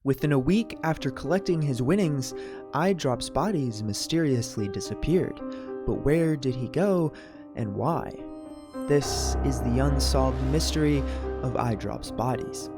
Within a week after collecting his winnings, iDroPzbodies mysteriously disappeared. But where did he go, and why? This is the unsolved mystery of iDroPzbodies.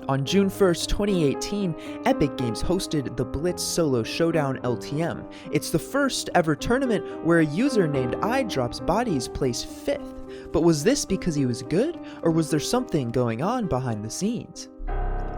On June 1st, 2018, Epic Games hosted the Blitz Solo Showdown LTM. It's the first ever tournament where a user named iDroPzbodies placed 5th. But was this because he was good, or was there something going on behind the scenes?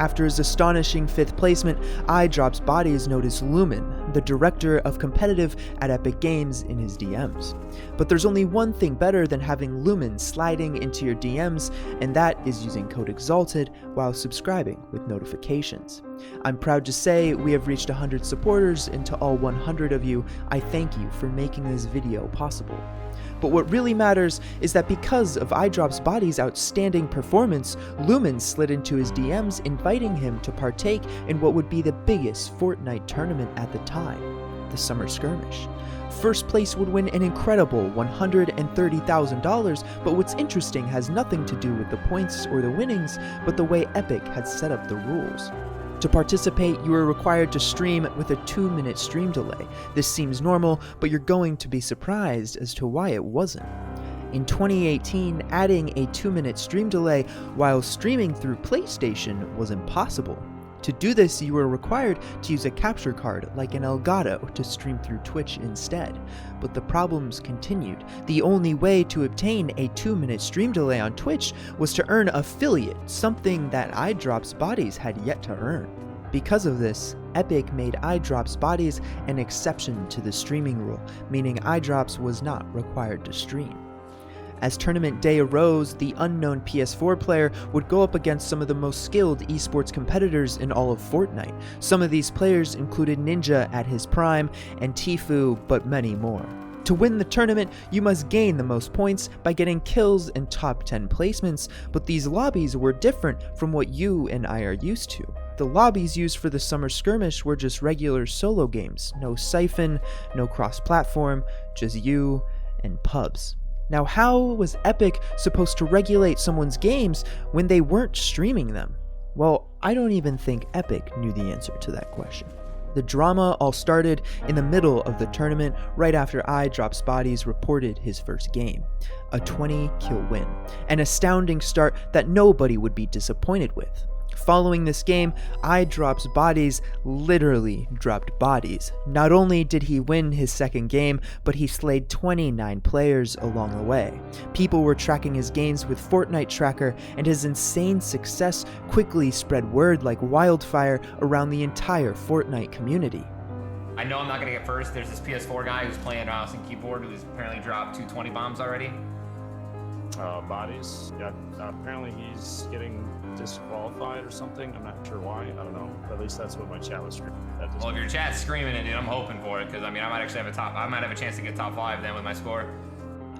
After his astonishing 5th placement, iDroPzbodies noticed Lumen, the director of competitive at Epic Games, in his DMs. But there's only one thing better than having Lumen sliding into your DMs, and that is using code EXALTED while subscribing with notifications. I'm proud to say we have reached 100 supporters, and to all 100 of you, I thank you for making this video possible. But what really matters is that because of iDroPzbodies' outstanding performance, Lumen slid into his DMs inviting him to partake in what would be the biggest Fortnite tournament at the time, the Summer Skirmish. First place would win an incredible $130,000, but what's interesting has nothing to do with the points or the winnings, but the way Epic had set up the rules. To participate, you are required to stream with a 2-minute stream delay. This seems normal, but you're going to be surprised as to why it wasn't. In 2018, adding a 2-minute stream delay while streaming through PlayStation was impossible. To do this, you were required to use a capture card like an Elgato to stream through Twitch instead. But the problems continued. The only way to obtain a 2-minute stream delay on Twitch was to earn affiliate, something that iDroPzbodies had yet to earn. Because of this, Epic made iDroPzbodies an exception to the streaming rule, meaning iDroPz was not required to stream. As tournament day arose, the unknown PS4 player would go up against some of the most skilled esports competitors in all of Fortnite. Some of these players included Ninja at his prime and Tfue, but many more. To win the tournament, you must gain the most points by getting kills and top 10 placements, but these lobbies were different from what you and I are used to. The lobbies used for the Summer Skirmish were just regular solo games, no siphon, no cross-platform, just you and pubs. Now, how was Epic supposed to regulate someone's games when they weren't streaming them? Well, I don't even think Epic knew the answer to that question. The drama all started in the middle of the tournament right after iDroPzbodies reported his first game, a 20-kill win, an astounding start that nobody would be disappointed with. Following this game, iDroPzbodies literally dropped bodies. Not only did he win his second game, but he slayed 29 players along the way. People were tracking his games with Fortnite Tracker, and his insane success quickly spread word like wildfire around the entire Fortnite community. I know I'm not gonna get first. There's this PS4 guy who's playing mouse and keyboard who's apparently dropped 2 20 bombs already. Bodies. Yeah, apparently he's getting disqualified or something. I'm not sure why. I don't know. At least that's what my chat was screaming. Well, if your chat's screaming it, dude, I'm hoping for it, because I mean, I might actually have a chance to get top 5 then with my score.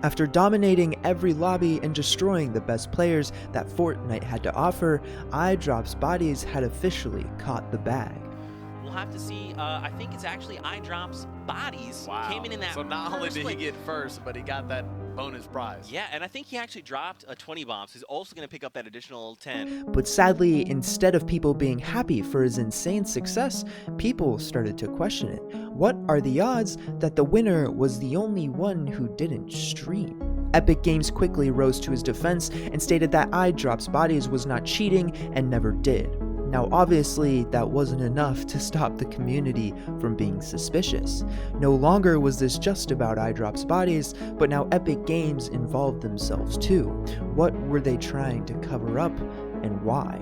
After dominating every lobby and destroying the best players that Fortnite had to offer, iDroPzbodies had officially caught the bag. We'll have to see. I think it's actually iDroPzbodies came in that. So not only did he get first, but he got that bonus prize. Yeah, and I think he actually dropped a 20 bombs. He's also going to pick up that additional 10. But sadly, instead of people being happy for his insane success, people started to question it. What are the odds that the winner was the only one who didn't stream? Epic Games quickly rose to his defense and stated that iDroPzbodies was not cheating and never did. Now obviously that wasn't enough to stop the community from being suspicious. No longer was this just about iDroPzbodies, but now Epic Games involved themselves too. What were they trying to cover up, and why?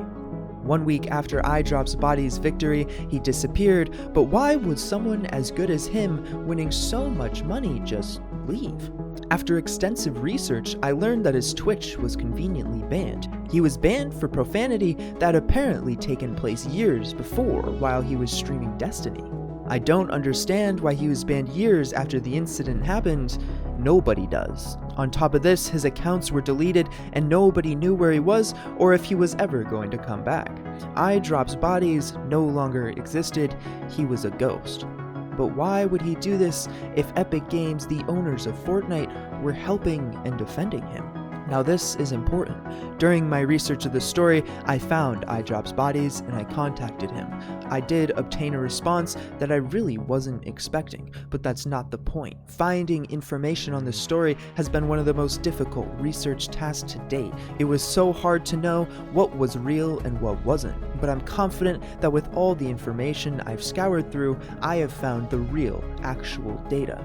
1 week after iDroPzbodies' victory, he disappeared, but why would someone as good as him winning so much money just leave? After extensive research, I learned that his Twitch was conveniently banned. He was banned for profanity that had apparently taken place years before while he was streaming Destiny. I don't understand why he was banned years after the incident happened. Nobody does. On top of this, his accounts were deleted and nobody knew where he was or if he was ever going to come back. iDroPzbodies no longer existed. He was a ghost. But why would he do this if Epic Games, the owners of Fortnite, were helping and defending him? Now this is important. During my research of the story, I found iDroPzbodies and I contacted him. I did obtain a response that I really wasn't expecting, but that's not the point. Finding information on this story has been one of the most difficult research tasks to date. It was so hard to know what was real and what wasn't, but I'm confident that with all the information I've scoured through, I have found the real, actual data.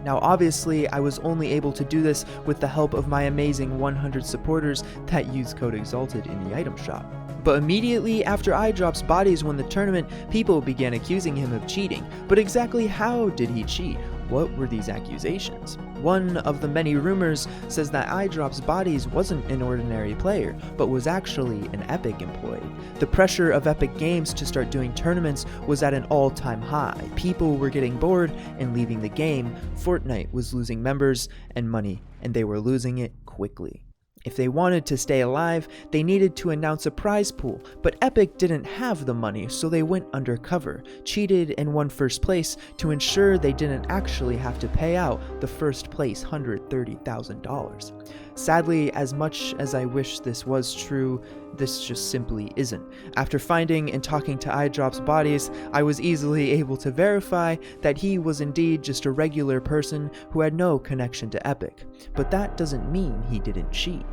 Now obviously, I was only able to do this with the help of my amazing 100 supporters that use code EXALTED in the item shop. But immediately after iDroPzbodies won the tournament, people began accusing him of cheating. But exactly how did he cheat? What were these accusations? One of the many rumors says that iDroPzbodies wasn't an ordinary player, but was actually an Epic employee. The pressure of Epic Games to start doing tournaments was at an all-time high. People were getting bored and leaving the game. Fortnite was losing members and money, and they were losing it quickly. If they wanted to stay alive, they needed to announce a prize pool, but Epic didn't have the money, so they went undercover, cheated and won first place to ensure they didn't actually have to pay out the first place $130,000. Sadly, as much as I wish this was true, this just simply isn't. After finding and talking to iDroPzbodies, I was easily able to verify that he was indeed just a regular person who had no connection to Epic, but that doesn't mean he didn't cheat.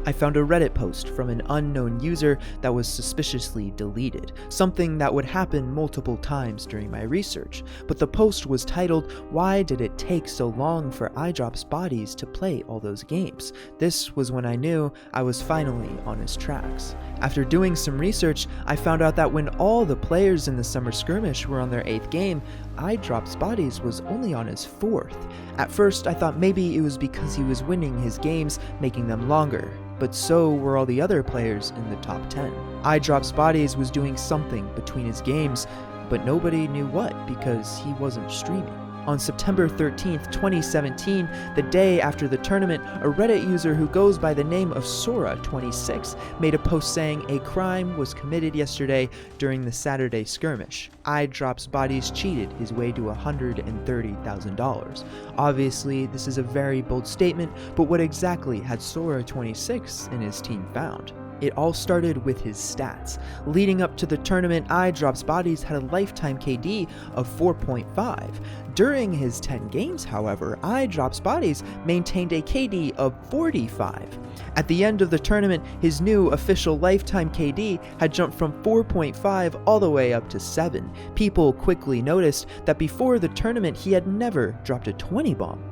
I found a Reddit post from an unknown user that was suspiciously deleted, something that would happen multiple times during my research, but the post was titled, "Why did it take so long for iDroPzbodies to play all those games?" This was when I knew I was finally on his tracks. After doing some research, I found out that when all the players in the Summer Skirmish were on their 8th game, iDroPzbodies was only on his 4th. At first, I thought maybe it was because he was winning his games, making them longer, but so were all the other players in the top 10. iDroPzbodies was doing something between his games, but nobody knew what because he wasn't streaming. On September 13th, 2017, the day after the tournament, a Reddit user who goes by the name of Sora26 made a post saying a crime was committed yesterday during the Saturday skirmish. iDroPzbodies cheated his way to $130,000. Obviously, this is a very bold statement, but what exactly had Sora26 and his team found? It all started with his stats. Leading up to the tournament, iDroPzbodies had a lifetime KD of 4.5. During his 10 games, however, iDroPzbodies maintained a KD of 45. At the end of the tournament, his new official lifetime KD had jumped from 4.5 all the way up to 7. People quickly noticed that before the tournament, he had never dropped a 20 bomb.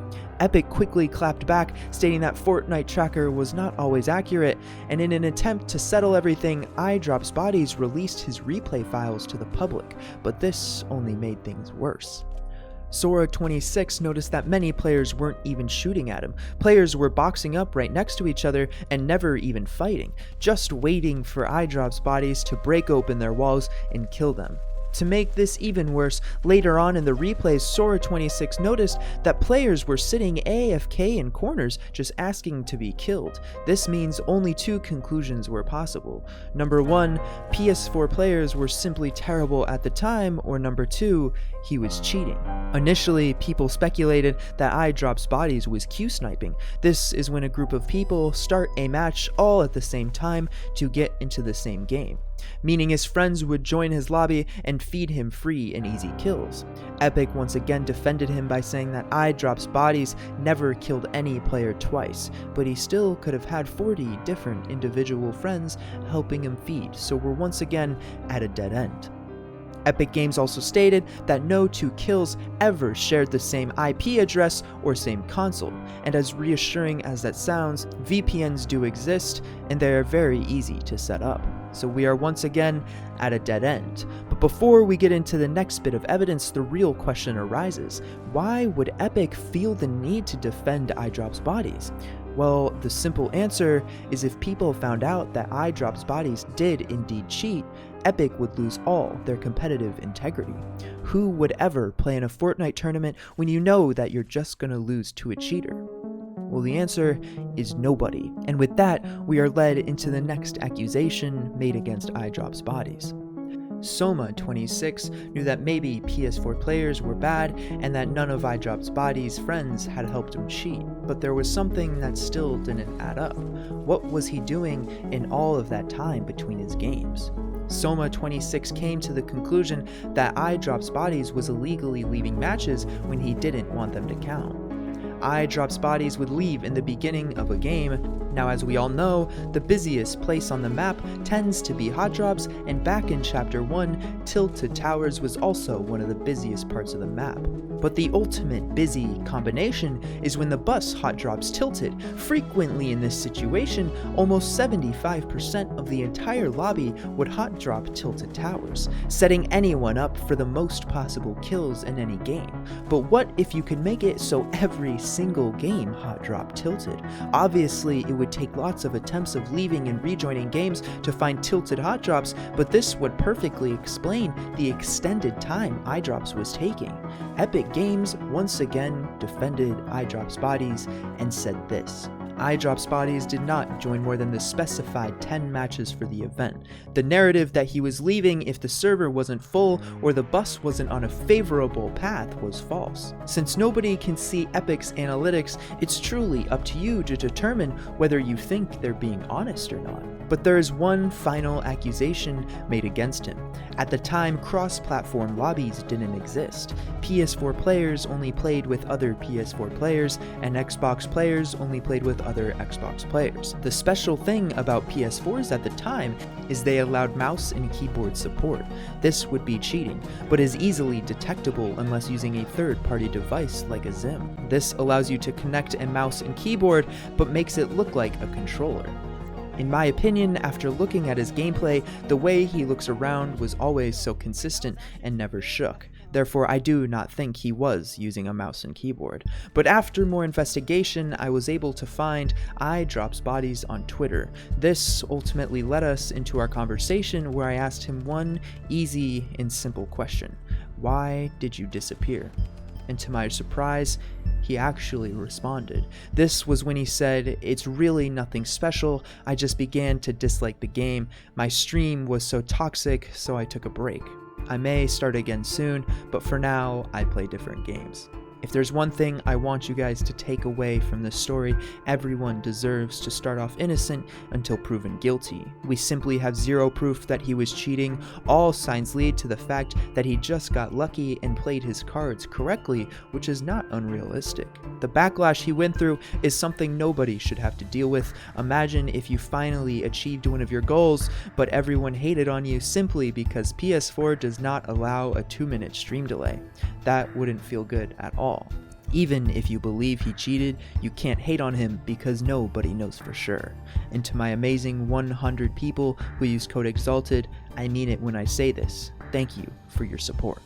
Epic quickly clapped back, stating that Fortnite tracker was not always accurate, and in an attempt to settle everything, iDroPzbodies released his replay files to the public, but this only made things worse. Sora26 noticed that many players weren't even shooting at him. Players were boxing up right next to each other and never even fighting, just waiting for iDroPzbodies to break open their walls and kill them. To make this even worse, later on in the replays, Sora26 noticed that players were sitting AFK in corners just asking to be killed. This means only two conclusions were possible. Number one, PS4 players were simply terrible at the time, or number two, he was cheating. Initially, people speculated that iDroPzbodies was Q-sniping. This is when a group of people start a match all at the same time to get into the same game, meaning his friends would join his lobby and feed him free and easy kills. Epic once again defended him by saying that iDroPzbodies never killed any player twice, but he still could have had 40 different individual friends helping him feed, so we're once again at a dead end. Epic Games also stated that no two kills ever shared the same IP address or same console, and as reassuring as that sounds, VPNs do exist and they are very easy to set up. So we are once again at a dead end. But before we get into the next bit of evidence, the real question arises: why would Epic feel the need to defend iDroPzbodies? Well, the simple answer is if people found out that iDroPzbodies did indeed cheat, Epic would lose all their competitive integrity. Who would ever play in a Fortnite tournament when you know that you're just gonna lose to a cheater? Well, the answer is nobody. And with that, we are led into the next accusation made against iDroPzbodies. Soma26 knew that maybe PS4 players were bad and that none of iDroPzbodies' friends had helped him cheat, but there was something that still didn't add up. What was he doing in all of that time between his games? Soma26 came to the conclusion that iDroPzbodies was illegally leaving matches when he didn't want them to count. iDroPzbodies would leave in the beginning of a game. Now, as we all know, the busiest place on the map tends to be hot drops, and back in Chapter 1, Tilted Towers was also one of the busiest parts of the map. But the ultimate busy combination is when the bus hot drops Tilted. Frequently in this situation, almost 75% of the entire lobby would hot drop Tilted Towers, setting anyone up for the most possible kills in any game. But what if you could make it so every single game hot drop Tilted? Obviously, it would take lots of attempts of leaving and rejoining games to find Tilted hot drops, but this would perfectly explain the extended time iDroPz was taking. Epic Games once again defended iDroPzbodies and said this: iDroPzbodies did not join more than the specified 10 matches for the event. The narrative that he was leaving if the server wasn't full or the bus wasn't on a favorable path was false. Since nobody can see Epic's analytics, it's truly up to you to determine whether you think they're being honest or not. But there is one final accusation made against him. At the time, cross-platform lobbies didn't exist. PS4 players only played with other PS4 players, and Xbox players only played with other Xbox players. The special thing about PS4s at the time is they allowed mouse and keyboard support. This would be cheating, but is easily detectable unless using a third-party device like a Zim. This allows you to connect a mouse and keyboard, but makes it look like a controller. In my opinion, after looking at his gameplay, the way he looks around was always so consistent and never shook. Therefore, I do not think he was using a mouse and keyboard. But after more investigation, I was able to find iDroPzbodies on Twitter. This ultimately led us into our conversation where I asked him one easy and simple question: why did you disappear? And to my surprise, he actually responded. This was when he said, "It's really nothing special, I just began to dislike the game. My stream was so toxic, so I took a break. I may start again soon, but for now, I play different games." If there's one thing I want you guys to take away from this story, everyone deserves to start off innocent until proven guilty. We simply have zero proof that he was cheating. All signs lead to the fact that he just got lucky and played his cards correctly, which is not unrealistic. The backlash he went through is something nobody should have to deal with. Imagine if you finally achieved one of your goals, but everyone hated on you simply because PS4 does not allow a 2-minute stream delay. That wouldn't feel good at all. Even if you believe he cheated, you can't hate on him because nobody knows for sure. And to my amazing 100 people who use code EXALTED, I mean it when I say this. Thank you for your support.